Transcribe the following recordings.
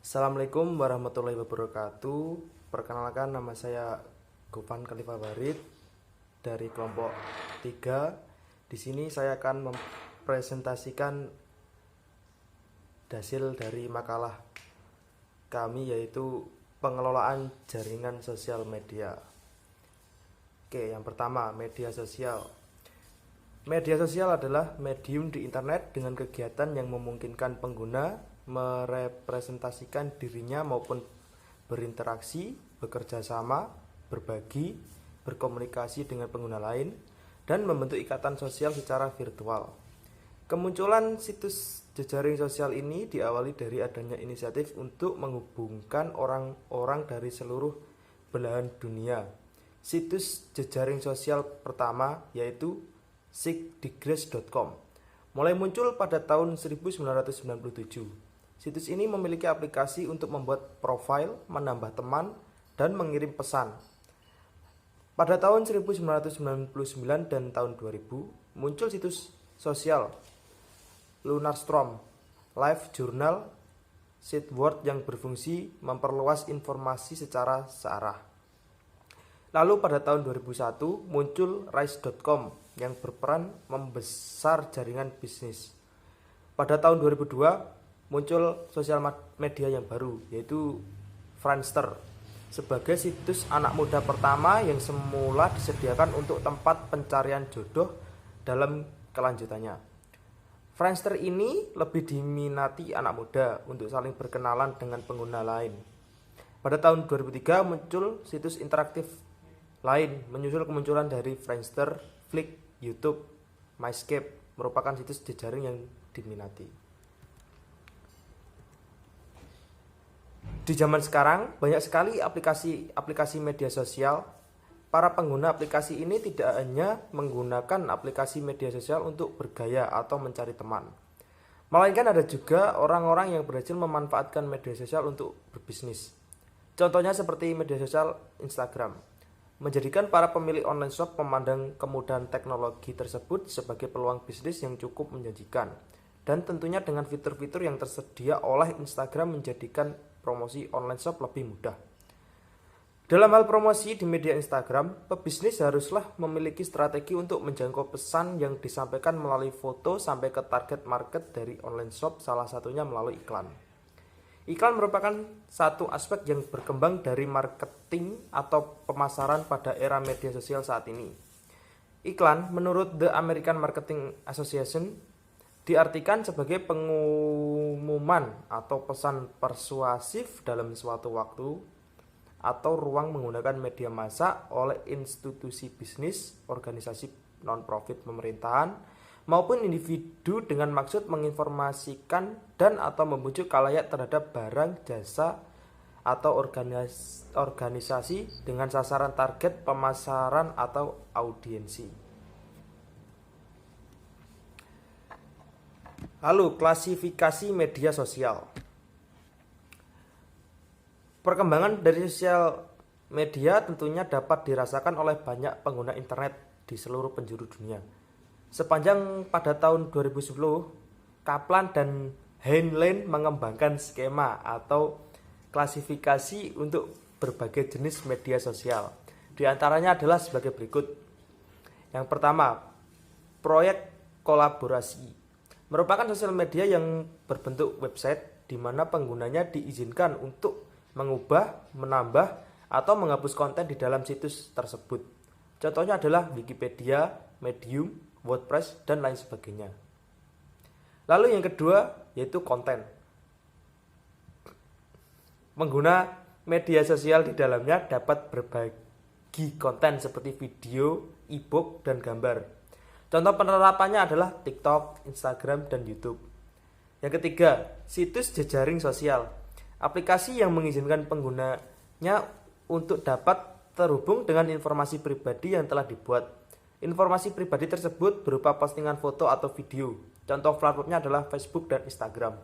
Assalamualaikum warahmatullahi wabarakatuh. Perkenalkan, nama saya Gofan Khalifa Warid dari kelompok 3. Di sini saya akan mempresentasikan hasil dari makalah kami, yaitu pengelolaan jaringan sosial media. Oke, yang pertama, media sosial. Media sosial adalah medium di internet dengan kegiatan yang memungkinkan pengguna merepresentasikan dirinya maupun berinteraksi, bekerja sama, berbagi, berkomunikasi dengan pengguna lain, dan membentuk ikatan sosial secara virtual. Kemunculan situs jejaring sosial ini diawali dari adanya inisiatif untuk menghubungkan orang-orang dari seluruh belahan dunia. Situs jejaring sosial pertama yaitu sigdigres.com mulai muncul pada tahun 1997. Situs ini memiliki aplikasi untuk membuat profil, menambah teman, dan mengirim pesan. Pada tahun 1999 dan tahun 2000, muncul situs sosial Lunarstorm, Live Journal, Sideword yang berfungsi memperluas informasi secara searah. Lalu pada tahun 2001 muncul Rise.com yang berperan membesar jaringan bisnis. Pada tahun 2002 muncul sosial media yang baru, yaitu Friendster, sebagai situs anak muda pertama yang semula disediakan untuk tempat pencarian jodoh dalam kelanjutannya. Friendster ini lebih diminati anak muda untuk saling berkenalan dengan pengguna lain. Pada tahun 2003 muncul situs interaktif lain menyusul kemunculan dari Friendster, Flickr, YouTube, MyScape merupakan situs jejaring yang diminati. Di zaman sekarang, banyak sekali aplikasi media sosial. Para pengguna aplikasi ini tidak hanya menggunakan aplikasi media sosial untuk bergaya atau mencari teman, melainkan ada juga orang-orang yang berhasil memanfaatkan media sosial untuk berbisnis. Contohnya seperti media sosial Instagram, menjadikan para pemilik online shop memandang kemudahan teknologi tersebut sebagai peluang bisnis yang cukup menjanjikan. Dan tentunya dengan fitur-fitur yang tersedia oleh Instagram menjadikan promosi online shop lebih mudah. Dalam hal promosi di media Instagram, pebisnis haruslah memiliki strategi untuk menjangkau pesan yang disampaikan melalui foto sampai ke target market dari online shop, salah satunya melalui iklan. Iklan merupakan satu aspek yang berkembang dari marketing atau pemasaran pada era media sosial saat ini. Iklan, menurut The American Marketing Association, diartikan sebagai pengumuman atau pesan persuasif dalam suatu waktu atau ruang menggunakan media massa oleh institusi bisnis, organisasi non-profit pemerintahan, maupun individu dengan maksud menginformasikan dan atau membujuk khalayak terhadap barang, jasa, atau organisasi dengan sasaran target pemasaran atau audiensi. Lalu, klasifikasi media sosial. Perkembangan dari sosial media tentunya dapat dirasakan oleh banyak pengguna internet di seluruh penjuru dunia. Sepanjang pada tahun 2010, Kaplan dan Heinlein mengembangkan skema atau klasifikasi untuk berbagai jenis media sosial. Di antaranya adalah sebagai berikut. Yang pertama, proyek kolaborasi. Merupakan sosial media yang berbentuk website di mana penggunanya diizinkan untuk mengubah, menambah, atau menghapus konten di dalam situs tersebut. Contohnya adalah Wikipedia, Medium, WordPress, dan lain sebagainya. Lalu yang kedua yaitu konten. Pengguna media sosial di dalamnya dapat berbagi konten seperti video, e-book, dan gambar. Contoh penerapannya adalah TikTok, Instagram, dan YouTube. Yang ketiga, situs jejaring sosial. Aplikasi yang mengizinkan penggunanya untuk dapat terhubung dengan informasi pribadi yang telah dibuat. Informasi pribadi tersebut berupa postingan foto atau video. Contoh platformnya adalah Facebook dan Instagram.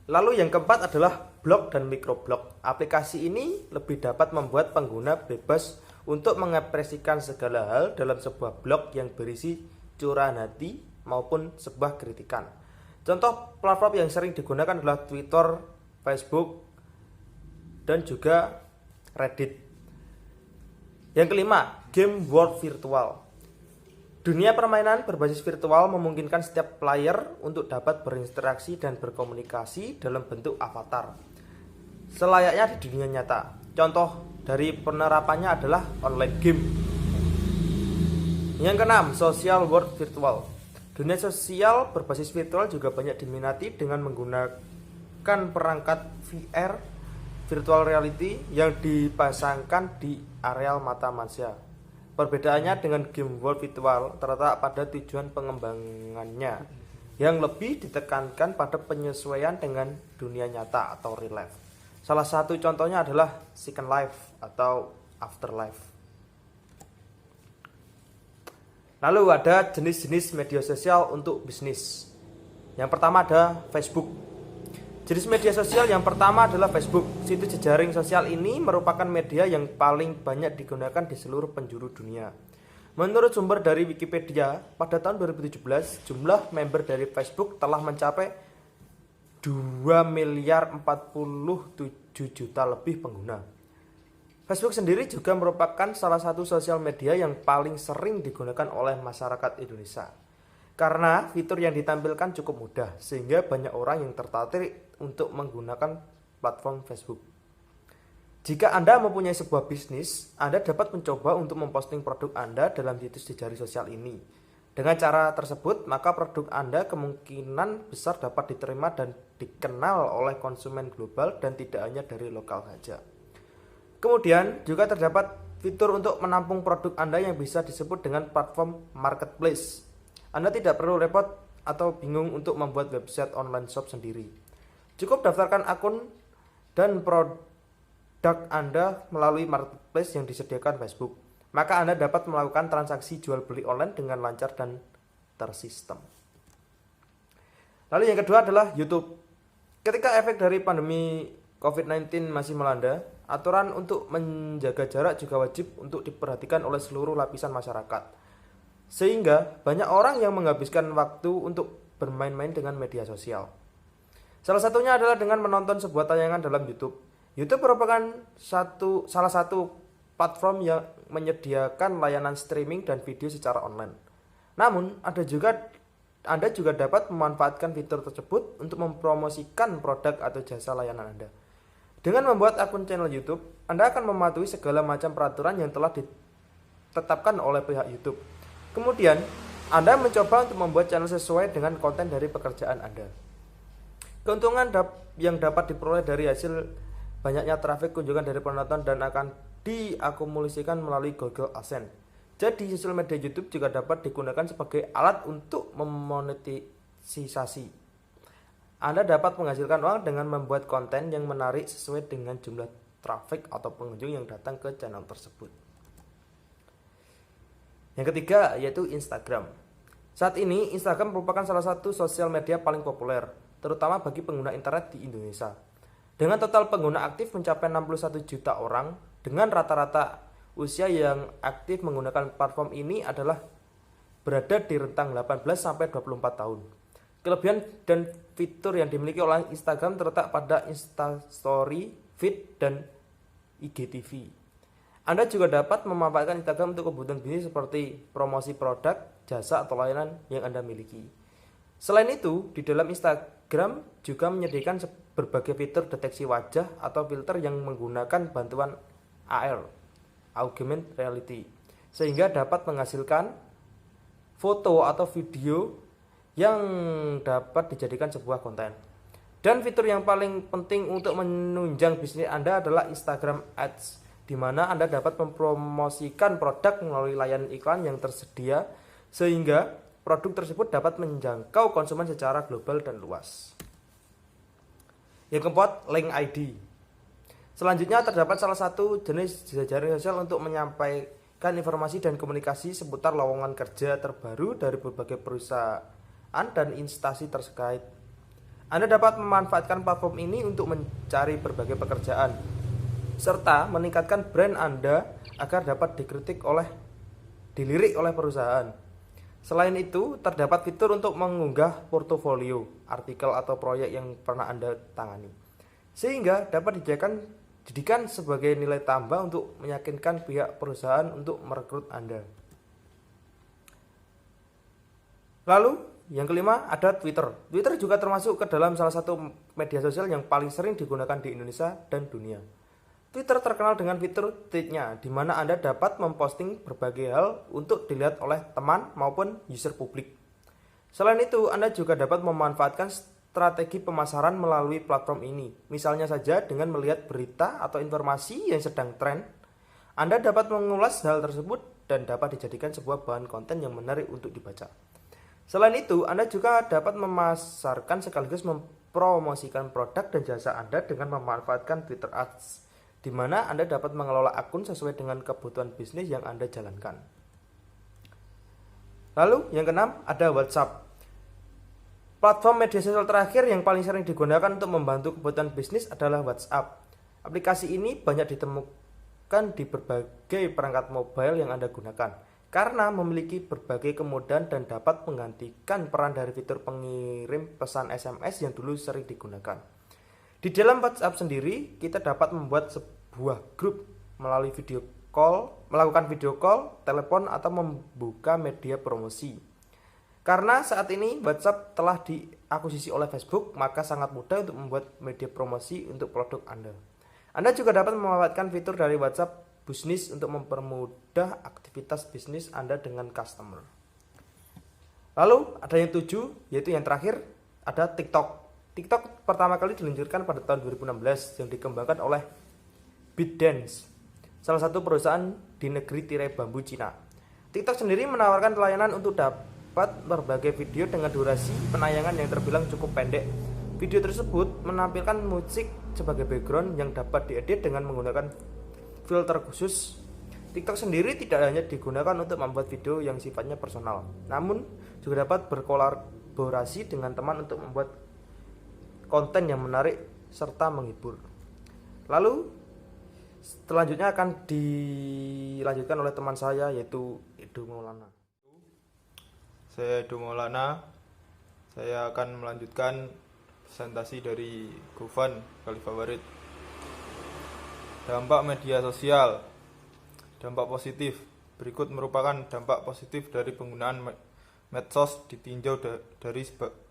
Lalu yang keempat adalah blog dan microblog. Aplikasi ini lebih dapat membuat pengguna bebas untuk mengekspresikan segala hal dalam sebuah blog yang berisi curahan hati maupun sebuah kritikan. Contoh platform yang sering digunakan adalah Twitter, Facebook, dan juga Reddit. Yang kelima, game world virtual. Dunia permainan berbasis virtual memungkinkan setiap player untuk dapat berinteraksi dan berkomunikasi dalam bentuk avatar, selayaknya di dunia nyata. Contoh dari penerapannya adalah online game. Yang keenam, social world virtual. Dunia sosial berbasis virtual juga banyak diminati dengan menggunakan perangkat VR, virtual reality, yang dipasangkan di areal mata manusia. Perbedaannya dengan game world virtual terletak pada tujuan pengembangannya, yang lebih ditekankan pada penyesuaian dengan dunia nyata atau real life. Salah satu contohnya adalah Second Life atau Afterlife. Lalu ada jenis-jenis media sosial untuk bisnis. Yang pertama ada Facebook. Jenis media sosial yang pertama adalah Facebook. Situs jejaring sosial ini merupakan media yang paling banyak digunakan di seluruh penjuru dunia. Menurut sumber dari Wikipedia, pada tahun 2017, jumlah member dari Facebook telah mencapai 2,047 juta lebih pengguna. Facebook sendiri juga merupakan salah satu sosial media yang paling sering digunakan oleh masyarakat Indonesia. Karena fitur yang ditampilkan cukup mudah, sehingga banyak orang yang tertarik untuk menggunakan platform Facebook. Jika Anda mempunyai sebuah bisnis, Anda dapat mencoba untuk memposting produk Anda dalam situs jejaring sosial ini. Dengan cara tersebut, maka produk Anda kemungkinan besar dapat diterima dan dikenal oleh konsumen global dan tidak hanya dari lokal saja. Kemudian juga terdapat fitur untuk menampung produk Anda yang bisa disebut dengan platform marketplace. Anda tidak perlu repot atau bingung untuk membuat website online shop sendiri. Cukup daftarkan akun dan produk Anda melalui marketplace yang disediakan Facebook. Maka Anda dapat melakukan transaksi jual beli online dengan lancar dan tersistem. Lalu yang kedua adalah YouTube. Ketika efek dari pandemi COVID-19 masih melanda, aturan untuk menjaga jarak juga wajib untuk diperhatikan oleh seluruh lapisan masyarakat. Sehingga banyak orang yang menghabiskan waktu untuk bermain-main dengan media sosial. Salah satunya adalah dengan menonton sebuah tayangan dalam YouTube. YouTube merupakan salah satu platform yang menyediakan layanan streaming dan video secara online. Namun, Anda juga dapat memanfaatkan fitur tersebut untuk mempromosikan produk atau jasa layanan Anda. Dengan membuat akun channel YouTube, Anda akan mematuhi segala macam peraturan yang telah ditetapkan oleh pihak YouTube. Kemudian, Anda mencoba untuk membuat channel sesuai dengan konten dari pekerjaan Anda. Keuntungan yang dapat diperoleh dari hasil banyaknya trafik kunjungan dari penonton dan akan diakumulasikan melalui Google AdSense. Jadi, sosial media YouTube juga dapat digunakan sebagai alat untuk memonetisasi. Anda dapat menghasilkan uang dengan membuat konten yang menarik sesuai dengan jumlah trafik atau pengunjung yang datang ke channel tersebut. Yang ketiga yaitu Instagram. Saat ini Instagram merupakan salah satu sosial media paling populer, terutama bagi pengguna internet di Indonesia. Dengan total pengguna aktif mencapai 61 juta orang, dengan rata-rata usia yang aktif menggunakan platform ini adalah berada di rentang 18 sampai 24 tahun. Kelebihan dan fitur yang dimiliki oleh Instagram terletak pada Instastory, Feed, dan IGTV. Anda juga dapat memanfaatkan Instagram untuk kebutuhan bisnis seperti promosi produk, jasa, atau layanan yang Anda miliki. Selain itu, di dalam Instagram juga menyediakan berbagai fitur deteksi wajah atau filter yang menggunakan bantuan AR, Augmented Reality, sehingga dapat menghasilkan foto atau video yang dapat dijadikan sebuah konten. Dan fitur yang paling penting untuk menunjang bisnis Anda adalah Instagram Ads, di mana Anda dapat mempromosikan produk melalui layanan iklan yang tersedia sehingga produk tersebut dapat menjangkau konsumen secara global dan luas. Yang keempat, link ID. Selanjutnya terdapat salah satu jenis jejaring sosial untuk menyampaikan informasi dan komunikasi seputar lowongan kerja terbaru dari berbagai perusahaan dan instansi terkait. Anda dapat memanfaatkan platform ini untuk mencari berbagai pekerjaan serta meningkatkan brand Anda agar dapat dilirik oleh perusahaan. Selain itu, terdapat fitur untuk mengunggah portofolio, artikel atau proyek yang pernah Anda tangani, sehingga dapat dijadikan sebagai nilai tambah untuk meyakinkan pihak perusahaan untuk merekrut Anda. Lalu, yang kelima ada Twitter. Twitter juga termasuk ke dalam salah satu media sosial yang paling sering digunakan di Indonesia dan dunia. Twitter terkenal dengan fitur tweetnya, di mana Anda dapat memposting berbagai hal untuk dilihat oleh teman maupun user publik. Selain itu, Anda juga dapat memanfaatkan strategi pemasaran melalui platform ini. Misalnya saja dengan melihat berita atau informasi yang sedang tren, Anda dapat mengulas hal tersebut dan dapat dijadikan sebuah bahan konten yang menarik untuk dibaca. Selain itu, Anda juga dapat memasarkan sekaligus mempromosikan produk dan jasa Anda dengan memanfaatkan Twitter Ads, di mana Anda dapat mengelola akun sesuai dengan kebutuhan bisnis yang Anda jalankan. Lalu, yang keenam, ada WhatsApp. Platform media sosial terakhir yang paling sering digunakan untuk membantu kebutuhan bisnis adalah WhatsApp. Aplikasi ini banyak ditemukan di berbagai perangkat mobile yang Anda gunakan, karena memiliki berbagai kemudahan dan dapat menggantikan peran dari fitur pengirim pesan SMS yang dulu sering digunakan. Di dalam WhatsApp sendiri, kita dapat membuat sebuah grup melalui video call, melakukan video call, telepon, atau membuka media promosi. Karena saat ini WhatsApp telah diakuisisi oleh Facebook, maka sangat mudah untuk membuat media promosi untuk produk Anda. Anda juga dapat memanfaatkan fitur dari WhatsApp bisnis untuk mempermudah aktivitas bisnis Anda dengan customer. Lalu ada yang 7, yaitu yang terakhir, ada TikTok. TikTok pertama kali diluncurkan pada tahun 2016 yang dikembangkan oleh ByteDance, salah satu perusahaan di negeri tirai bambu Cina. TikTok sendiri menawarkan layanan untuk dapat berbagai video dengan durasi penayangan yang terbilang cukup pendek. Video tersebut menampilkan musik sebagai background yang dapat diedit dengan menggunakan filter khusus. TikTok sendiri tidak hanya digunakan untuk membuat video yang sifatnya personal, namun juga dapat berkolaborasi dengan teman untuk membuat konten yang menarik serta menghibur. Lalu selanjutnya akan dilanjutkan oleh teman saya, yaitu Edo Maulana. Saya Edo Maulana. Saya akan melanjutkan presentasi dari Gofan Khalifah Warid. Dampak media sosial. Dampak positif. Berikut merupakan dampak positif dari penggunaan medsos ditinjau dari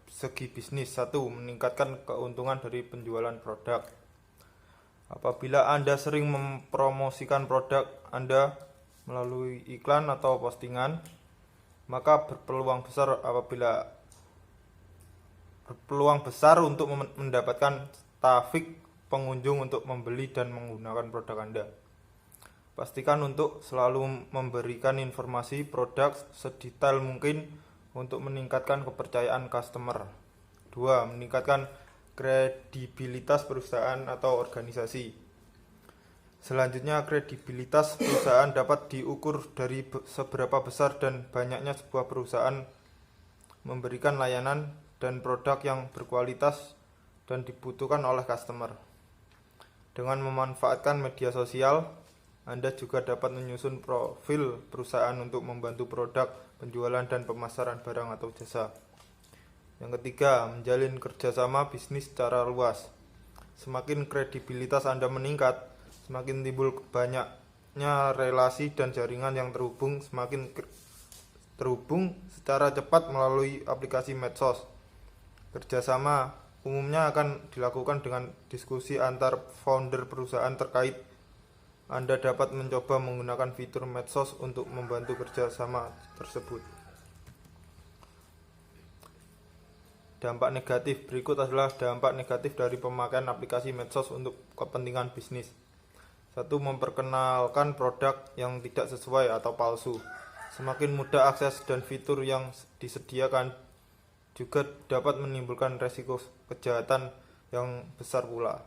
segi bisnis. 1. Meningkatkan keuntungan dari penjualan produk. Apabila Anda sering mempromosikan produk Anda melalui iklan atau postingan, maka berpeluang besar untuk mendapatkan trafik pengunjung untuk membeli dan menggunakan produk Anda. Pastikan untuk selalu memberikan informasi produk sedetail mungkin untuk meningkatkan kepercayaan customer. 2. Meningkatkan kredibilitas perusahaan atau organisasi. Selanjutnya, kredibilitas perusahaan dapat diukur dari seberapa besar dan banyaknya sebuah perusahaan memberikan layanan dan produk yang berkualitas dan dibutuhkan oleh customer. Dengan memanfaatkan media sosial, Anda juga dapat menyusun profil perusahaan untuk membantu produk, penjualan, dan pemasaran barang atau jasa. Yang ketiga, menjalin kerjasama bisnis secara luas. Semakin kredibilitas Anda meningkat, semakin timbul banyaknya relasi dan jaringan yang semakin terhubung secara cepat melalui aplikasi medsos. Kerjasama umumnya akan dilakukan dengan diskusi antar founder perusahaan terkait. Anda dapat mencoba menggunakan fitur medsos untuk membantu kerjasama tersebut. Dampak negatif. Berikut adalah dampak negatif dari pemakaian aplikasi medsos untuk kepentingan bisnis. 1. Memperkenalkan produk yang tidak sesuai atau palsu. Semakin mudah akses dan fitur yang disediakan juga dapat menimbulkan resiko kejahatan yang besar pula.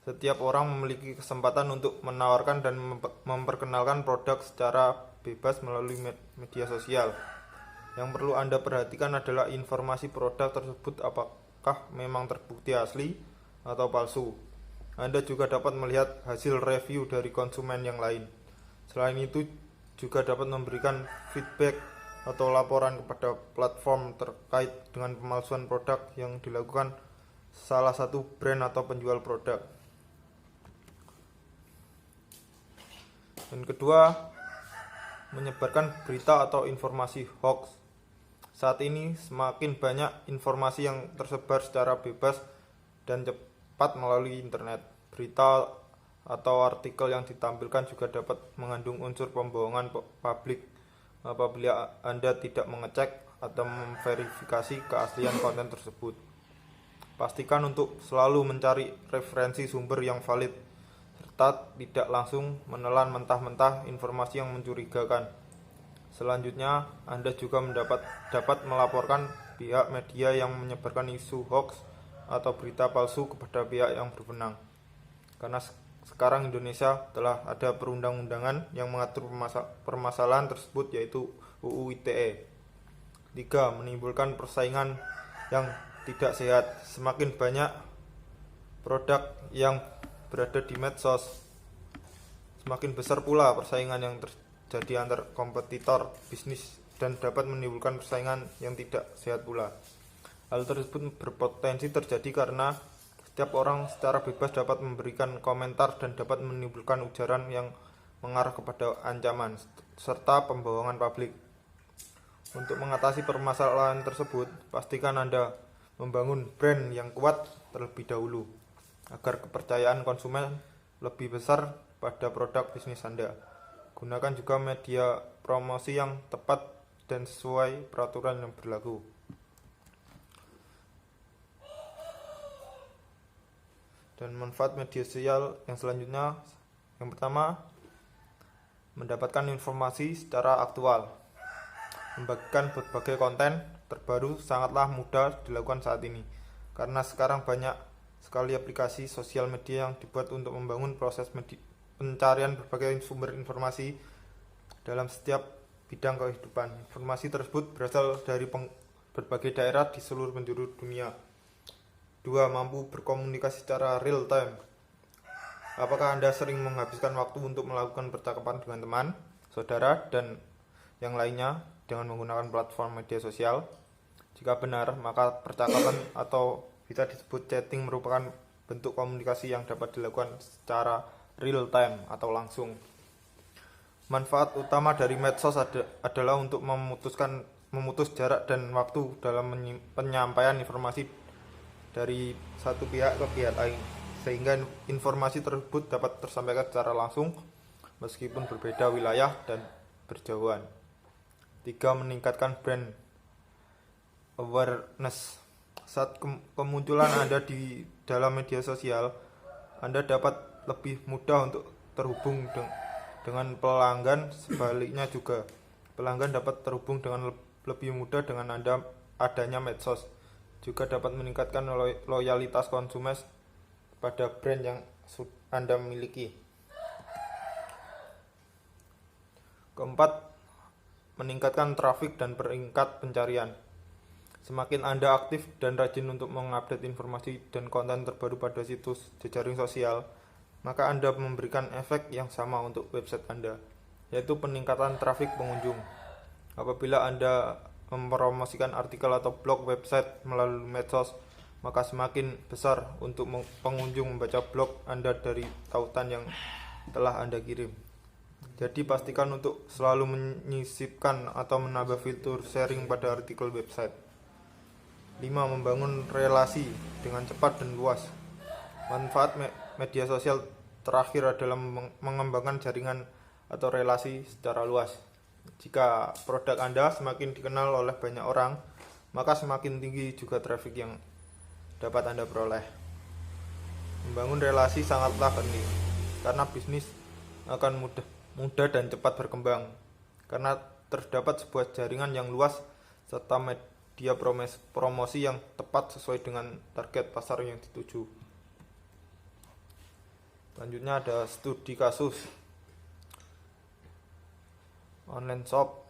Setiap orang memiliki kesempatan untuk menawarkan dan memperkenalkan produk secara bebas melalui media sosial. Yang perlu Anda perhatikan adalah informasi produk tersebut apakah memang terbukti asli atau palsu. Anda juga dapat melihat hasil review dari konsumen yang lain. Selain itu, juga dapat memberikan feedback atau laporan kepada platform terkait dengan pemalsuan produk yang dilakukan salah satu brand atau penjual produk. Dan kedua, menyebarkan berita atau informasi hoax. Saat ini semakin banyak informasi yang tersebar secara bebas dan cepat melalui internet. Berita atau artikel yang ditampilkan juga dapat mengandung unsur pembohongan publik apabila Anda tidak mengecek atau memverifikasi keaslian konten tersebut. Pastikan untuk selalu mencari referensi sumber yang valid serta tidak langsung menelan mentah-mentah informasi yang mencurigakan. Selanjutnya, Anda juga dapat melaporkan pihak media yang menyebarkan isu hoax atau berita palsu kepada pihak yang berwenang. Karena sekarang Indonesia telah ada perundang-undangan yang mengatur permasalahan tersebut, yaitu UU ITE. 3. Menimbulkan persaingan yang tidak sehat. Semakin banyak produk yang berada di medsos, semakin besar pula persaingan yang terjadi antar kompetitor bisnis dan dapat menimbulkan persaingan yang tidak sehat pula. Hal tersebut berpotensi terjadi karena setiap orang secara bebas dapat memberikan komentar dan dapat menimbulkan ujaran yang mengarah kepada ancaman serta pembohongan publik. Untuk mengatasi permasalahan tersebut, pastikan Anda membangun brand yang kuat terlebih dahulu agar kepercayaan konsumen lebih besar pada produk bisnis Anda. Gunakan juga media promosi yang tepat dan sesuai peraturan yang berlaku. Dan manfaat media sosial yang selanjutnya, yang pertama, mendapatkan informasi secara aktual. Membagikan berbagai konten terbaru sangatlah mudah dilakukan saat ini, karena sekarang banyak sekali aplikasi sosial media yang dibuat untuk membangun proses pencarian berbagai sumber informasi dalam setiap bidang kehidupan. Informasi tersebut berasal dari berbagai daerah di seluruh penjuru dunia. 2. Mampu berkomunikasi secara real time. Apakah Anda sering menghabiskan waktu untuk melakukan percakapan dengan teman, saudara, dan yang lainnya dengan menggunakan platform media sosial? Jika benar, maka percakapan atau bisa disebut chatting merupakan bentuk komunikasi yang dapat dilakukan secara real time atau langsung. Manfaat utama dari medsos adalah untuk memutus jarak dan waktu dalam penyampaian informasi dari satu pihak ke pihak lain, sehingga informasi tersebut dapat tersampaikan secara langsung meskipun berbeda wilayah dan berjauhan. 3. Meningkatkan brand awareness. Saat kemunculan Anda di dalam media sosial, Anda dapat lebih mudah untuk terhubung dengan pelanggan. Sebaliknya juga, pelanggan dapat terhubung dengan lebih mudah dengan adanya medsos. Juga dapat meningkatkan loyalitas konsumen pada brand yang Anda miliki. 4. Meningkatkan trafik dan peringkat pencarian. Semakin Anda aktif dan rajin untuk mengupdate informasi dan konten terbaru pada situs jejaring sosial, maka Anda memberikan efek yang sama untuk website Anda, yaitu peningkatan trafik pengunjung. Apabila Anda mempromosikan artikel atau blog website melalui medsos, maka semakin besar untuk pengunjung membaca blog Anda dari tautan yang telah Anda kirim. Jadi pastikan untuk selalu menyisipkan atau menambah fitur sharing pada artikel website. 5. Membangun relasi dengan cepat dan luas. Manfaat media sosial terakhir adalah mengembangkan jaringan atau relasi secara luas. Jika produk Anda semakin dikenal oleh banyak orang, maka semakin tinggi juga traffic yang dapat Anda peroleh. Membangun relasi sangatlah penting, karena bisnis akan mudah dan cepat berkembang, karena terdapat sebuah jaringan yang luas serta media promosi yang tepat sesuai dengan target pasar yang dituju. Selanjutnya ada studi kasus. Online shop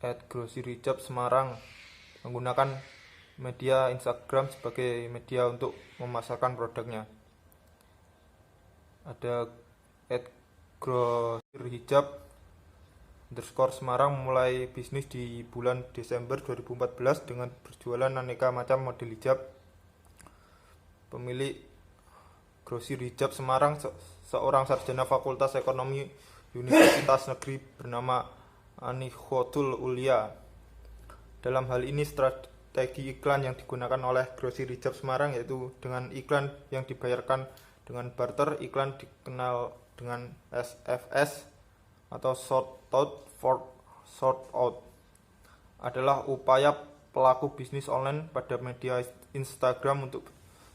@groceryjob Semarang menggunakan media Instagram sebagai media untuk memasarkan produknya. Ada @groceryhijab Semarang memulai bisnis di bulan Desember 2014 dengan berjualan aneka macam model hijab. Pemilik grosir hijab Semarang seorang sarjana Fakultas Ekonomi Universitas Negeri bernama Anikhotul Ulia. Dalam hal ini strategi iklan yang digunakan oleh grosir hijab Semarang yaitu dengan iklan yang dibayarkan dengan barter. Iklan dikenal dengan SFS atau short out adalah upaya pelaku bisnis online pada media Instagram untuk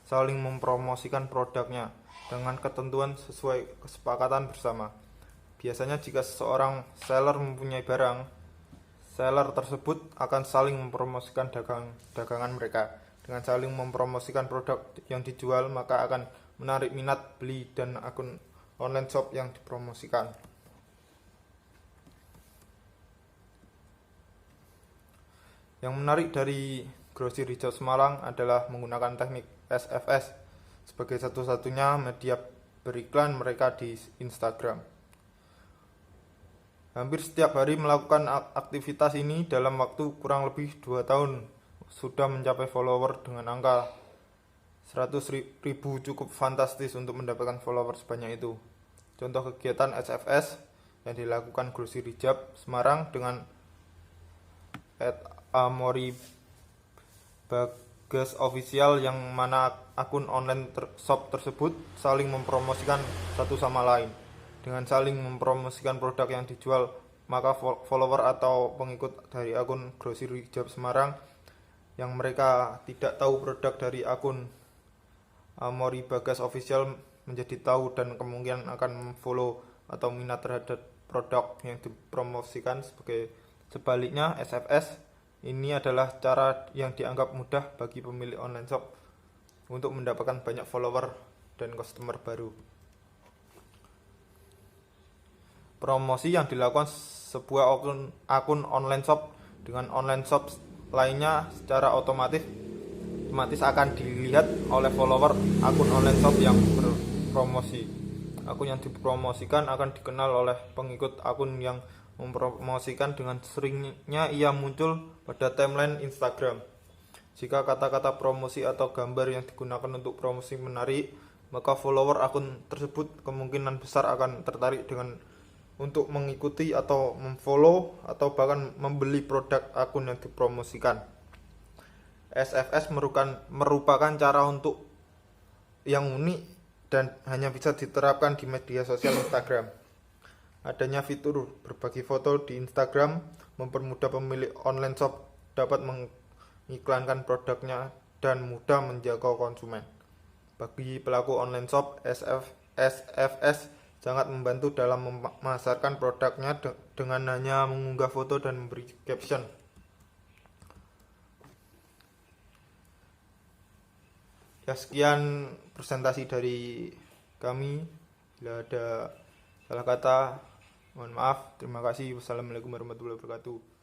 saling mempromosikan produknya dengan ketentuan sesuai kesepakatan bersama. Biasanya jika seseorang seller mempunyai barang, seller tersebut akan saling mempromosikan dagangan mereka. Dengan saling mempromosikan produk yang dijual, maka akan menarik minat beli dan akun online shop yang dipromosikan. Yang menarik dari grosir hijab Semarang adalah menggunakan teknik SFS sebagai satu-satunya media beriklan mereka di Instagram. Hampir setiap hari melakukan aktivitas ini dalam waktu kurang lebih 2 tahun sudah mencapai follower dengan angka 100.000 cukup fantastis untuk mendapatkan follower sebanyak itu. Contoh kegiatan SFS yang dilakukan grosir hijab Semarang dengan @amori Bagas Official, yang mana akun online shop tersebut saling mempromosikan satu sama lain. Dengan saling mempromosikan produk yang dijual, maka follower atau pengikut dari akun grosir hijab Semarang yang mereka tidak tahu produk dari akun Amori Bagas Official menjadi tahu dan kemungkinan akan memfollow atau minat terhadap produk yang dipromosikan. Sebaliknya, SFS ini adalah cara yang dianggap mudah bagi pemilik online shop untuk mendapatkan banyak follower dan customer baru. Promosi yang dilakukan sebuah akun online shop dengan online shop lainnya secara otomatis akan dilihat oleh follower akun online shop yang berpromosi. Akun yang dipromosikan akan dikenal oleh pengikut akun yang mempromosikan. Dengan seringnya ia muncul pada timeline Instagram. Jika kata-kata promosi atau gambar yang digunakan untuk promosi menarik, maka follower akun tersebut kemungkinan besar akan tertarik untuk mengikuti atau memfollow atau bahkan membeli produk akun yang dipromosikan. SFS merupakan cara untuk yang unik dan hanya bisa diterapkan di media sosial Instagram. Adanya fitur berbagi foto di Instagram mempermudah pemilik online shop dapat mengiklankan produknya dan mudah menjangkau konsumen. Bagi pelaku online shop, SFS sangat membantu dalam memasarkan produknya dengan hanya mengunggah foto dan memberi caption. Ya, sekian presentasi dari kami. Bila ada salah kata, mohon maaf. Terima kasih. Wassalamualaikum warahmatullahi wabarakatuh.